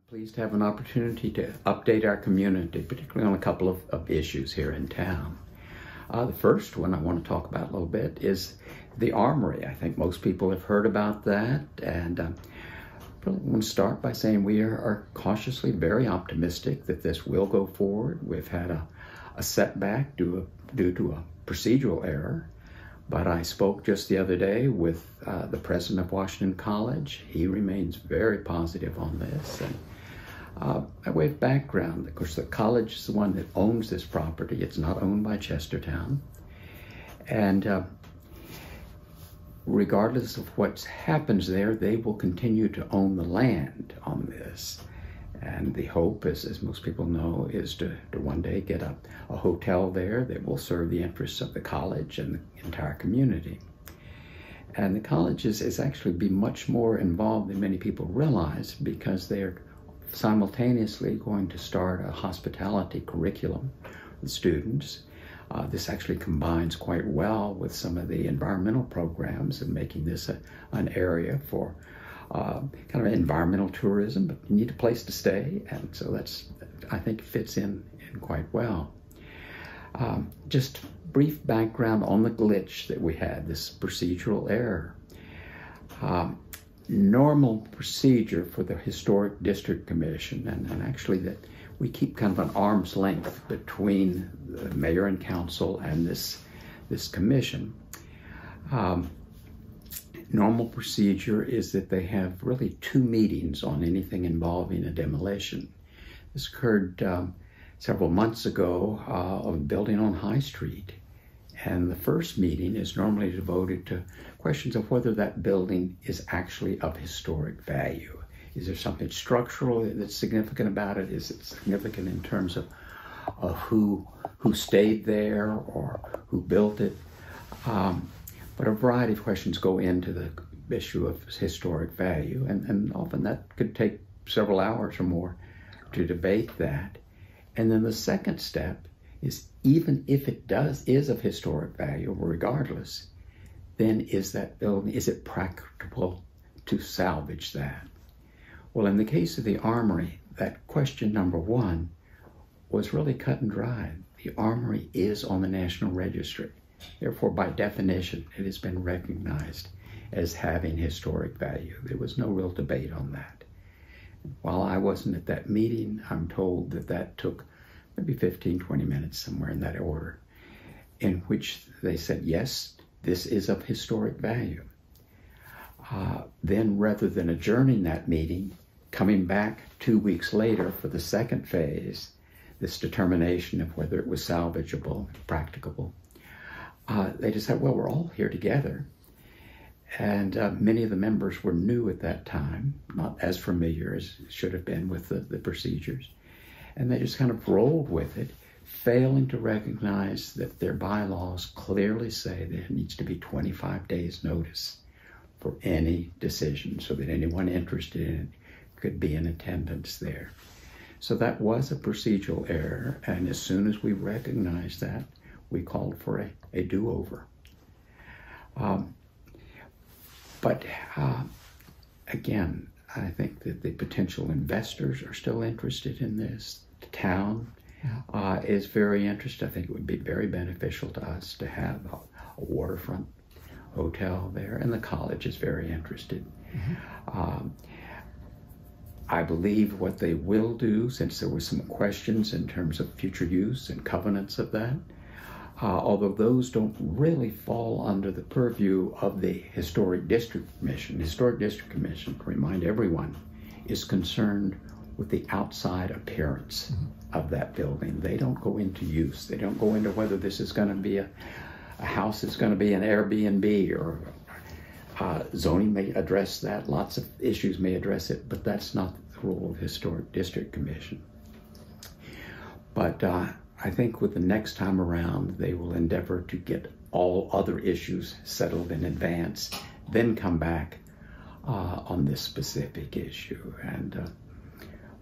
Pleased to have an opportunity to update our community, particularly on a couple of issues here in town. The first one I want to talk about a little bit is the Armory. I think most people have heard about that, and I really want to start by saying we are cautiously very optimistic that this will go forward. We've had a setback due to a procedural error, but I spoke just the other day with the president of Washington College. He remains very positive on this. And by way of background, of course, the college is the one that owns this property. It's not owned by Chestertown. And regardless of what happens there, they will continue to own the land on this. And the hope, as most people know, is to one day get a hotel there that will serve the interests of the college and the entire community. And the college is actually be much more involved than many people realize, because they're simultaneously going to start a hospitality curriculum with students. This actually combines quite well with some of the environmental programs and making this an area for kind of environmental tourism, but you need a place to stay, and so that's, I think, fits in quite well. Just brief background on the glitch that we had, this procedural error. Normal procedure for the Historic District Commission, and actually that we keep kind of an arm's length between the mayor and council and this commission. Normal procedure is that they have really 2 meetings on anything involving a demolition. This occurred several months ago of a building on High Street. And the first meeting is normally devoted to questions of whether that building is actually of historic value. Is there something structural that's significant about it? Is it significant in terms of who stayed there or who built it? But a variety of questions go into the issue of historic value, and often that could take several hours or more to debate that. And then the second step is, even if it is of historic value, regardless, then is it practicable to salvage that? Well, in the case of the Armory, that question number 1 was really cut and dried. The Armory is on the National Registry. Therefore, by definition, it has been recognized as having historic value. There was no real debate on that. While I wasn't at that meeting, I'm told that took maybe 15, 20 minutes, somewhere in that order, in which they said, yes, this is of historic value. Then, rather than adjourning that meeting, coming back 2 weeks later for the second phase, this determination of whether it was salvageable, practicable, they decided, well, we're all here together. And many of the members were new at that time, not as familiar as should have been with the procedures. And they just kind of rolled with it, failing to recognize that their bylaws clearly say there needs to be 25 days notice for any decision, so that anyone interested in it could be in attendance there. So that was a procedural error, and as soon as we recognized that, we called for a do-over. But again, I think that the potential investors are still interested in this. The town is very interested. I think it would be very beneficial to us to have a waterfront hotel there, and the college is very interested. Mm-hmm. I believe what they will do, since there were some questions in terms of future use and covenants of that, although those don't really fall under the purview of the Historic District Commission. The Historic District Commission, to remind everyone, is concerned with the outside appearance of that building. They don't go into use. They don't go into whether this is going to be a house that's going to be an Airbnb, or zoning may address that. Lots of issues may address it, but that's not the role of the Historic District Commission. But I think with the next time around, they will endeavor to get all other issues settled in advance, then come back on this specific issue. And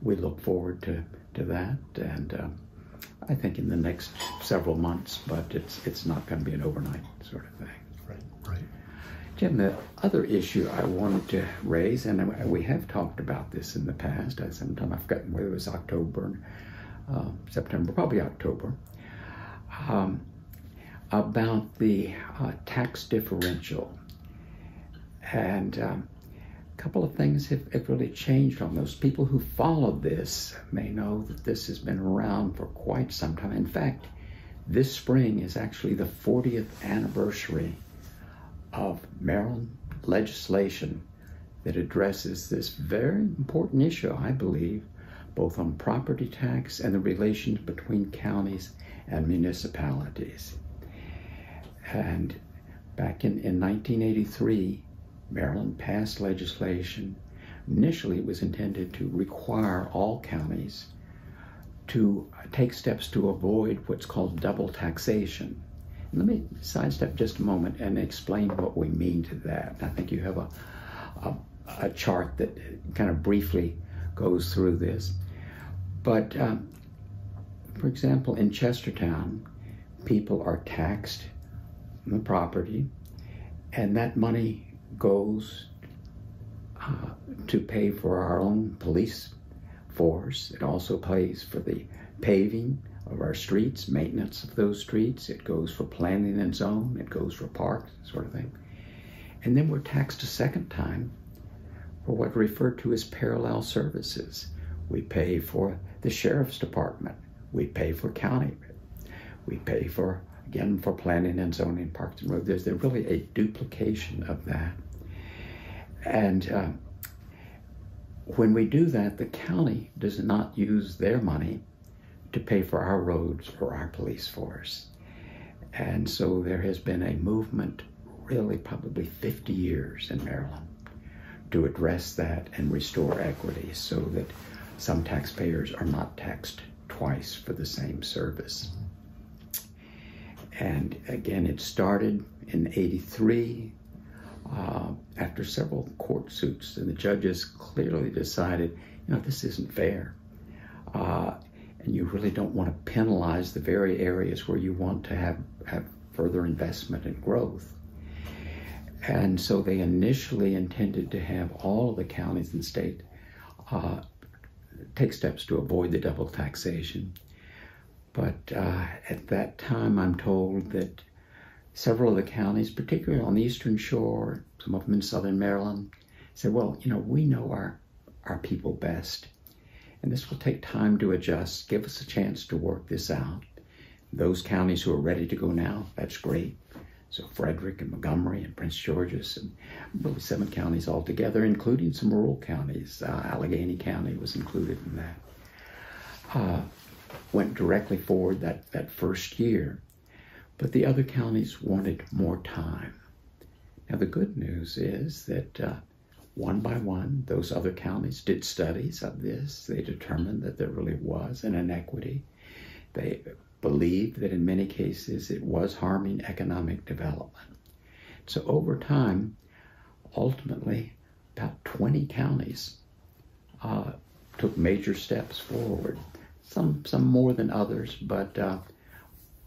we look forward to that. And I think in the next several months, but it's not going to be an overnight sort of thing. Right. Jim, the other issue I wanted to raise, and we have talked about this in the past, sometime I've forgotten whether it was October, September, probably October, about the tax differential. And a couple of things have really changed on those. People who follow this may know that this has been around for quite some time. In fact, this spring is actually the 40th anniversary of Maryland legislation that addresses this very important issue, I believe, both on property tax and the relations between counties and municipalities. And back in 1983, Maryland passed legislation. Initially, it was intended to require all counties to take steps to avoid what's called double taxation. Let me sidestep just a moment and explain what we mean to that. I think you have a chart that kind of briefly goes through this. But for example, in Chestertown, people are taxed on the property, and that money goes to pay for our own police force. It also pays for the paving of our streets, maintenance of those streets. It goes for planning and zone. It goes for parks, sort of thing. And then we're taxed a second time for what are referred to as parallel services. We pay for the sheriff's department. We pay for county. We pay for, again, for planning and zoning, parks and roads. There's really a duplication of that. And when we do that, the county does not use their money to pay for our roads or our police force. And so there has been a movement, really probably 50 years in Maryland, to address that and restore equity so that some taxpayers are not taxed twice for the same service. And again, it started in '83 after several court suits, and the judges clearly decided, this isn't fair. And you really don't want to penalize the very areas where you want to have further investment and growth. And so they initially intended to have all of the counties and state take steps to avoid the double taxation. But at that time, I'm told that several of the counties, particularly on the Eastern Shore, some of them in Southern Maryland, said, well, we know our people best, and this will take time to adjust. Give us a chance to work this out. Those counties who are ready to go now, that's great. So Frederick and Montgomery and Prince George's, and really 7 counties altogether, including some rural counties. Allegheny County was included in that. Went directly forward that first year. But the other counties wanted more time. Now the good news is that one by one, those other counties did studies of this. They determined that there really was an inequity. They believed that in many cases it was harming economic development. So over time, ultimately, about 20 counties took major steps forward. Some more than others, but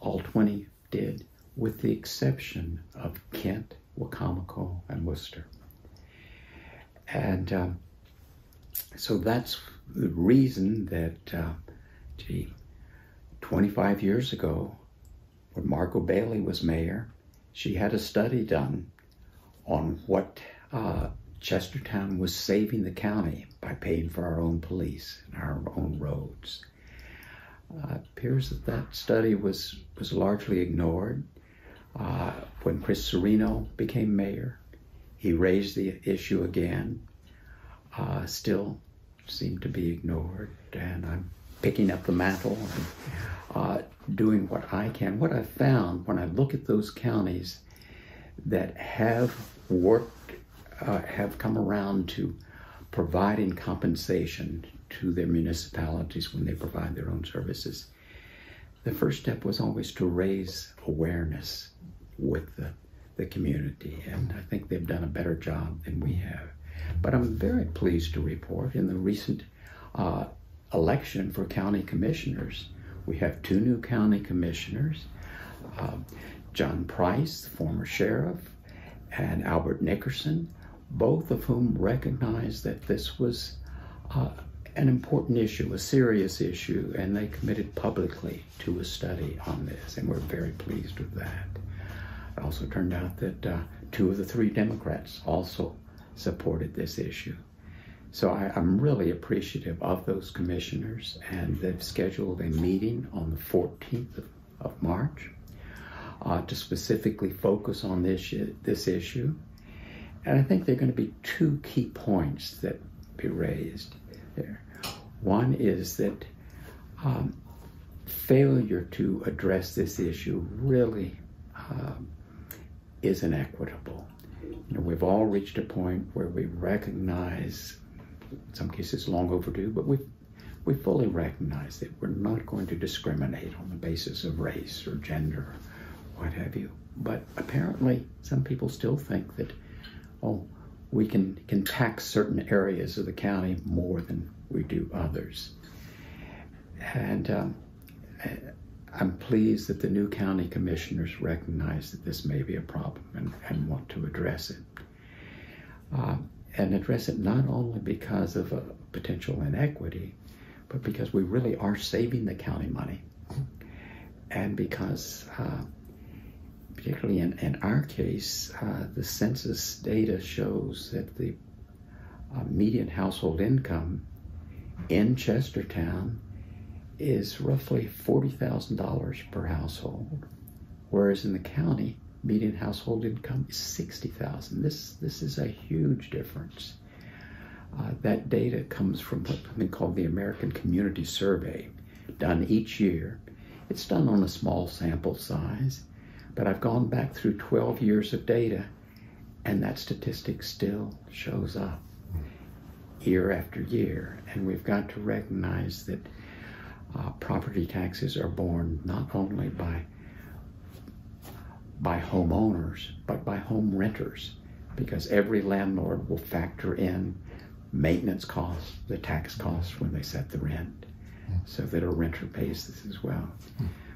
all 20 did, with the exception of Kent, Wacomico, and Worcester. And so that's the reason that, 25 years ago, when Margot Bailey was mayor, she had a study done on what Chestertown was saving the county by paying for our own police and our own roads. It appears that study was largely ignored. When Chris Serino became mayor, he raised the issue again. Still seemed to be ignored, and I'm picking up the mantle and doing what I can. What I've found when I look at those counties that have worked, have come around to providing compensation to their municipalities when they provide their own services, the first step was always to raise awareness with the community, and I think they've done a better job than we have. But I'm very pleased to report in the recent election for county commissioners, we have 2 new county commissioners, John Price, the former sheriff, and Albert Nickerson, both of whom recognized that this was an important issue, a serious issue, and they committed publicly to a study on this, and we're very pleased with that. It also turned out that 2 of the 3 Democrats also supported this issue. So I'm really appreciative of those commissioners, and they've scheduled a meeting on the 14th of March to specifically focus on this issue. And I think there are going to be 2 key points that be raised there. One is that failure to address this issue really is inequitable. You know, we've all reached a point where we recognize, in some cases long overdue, but we fully recognize that we're not going to discriminate on the basis of race or gender, or what have you. But apparently some people still think that, oh, we can tax certain areas of the county more than we do others. And I'm pleased that the new county commissioners recognize that this may be a problem and want to address it. And address it not only because of a potential inequity, but because we really are saving the county money. And because, particularly in our case, the census data shows that the median household income in Chestertown is roughly $40,000 per household, whereas in the county, median household income is $60,000. This is a huge difference. That data comes from something called the American Community Survey, done each year. It's done on a small sample size, but I've gone back through 12 years of data, and that statistic still shows up year after year. And we've got to recognize that property taxes are borne not only by homeowners, but by home renters, because every landlord will factor in maintenance costs, the tax costs when they set the rent, so that a renter pays this as well.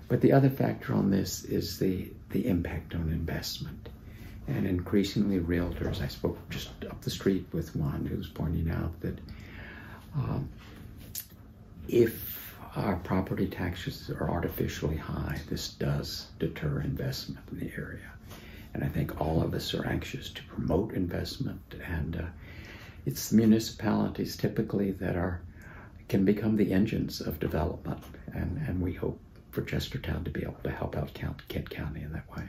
But the other factor on this is the impact on investment. And increasingly realtors, I spoke just up the street with one who was pointing out that if our property taxes are artificially high, this does deter investment in the area. And I think all of us are anxious to promote investment, and it's the municipalities typically that can become the engines of development, and we hope for Chestertown to be able to help out Kent County in that way.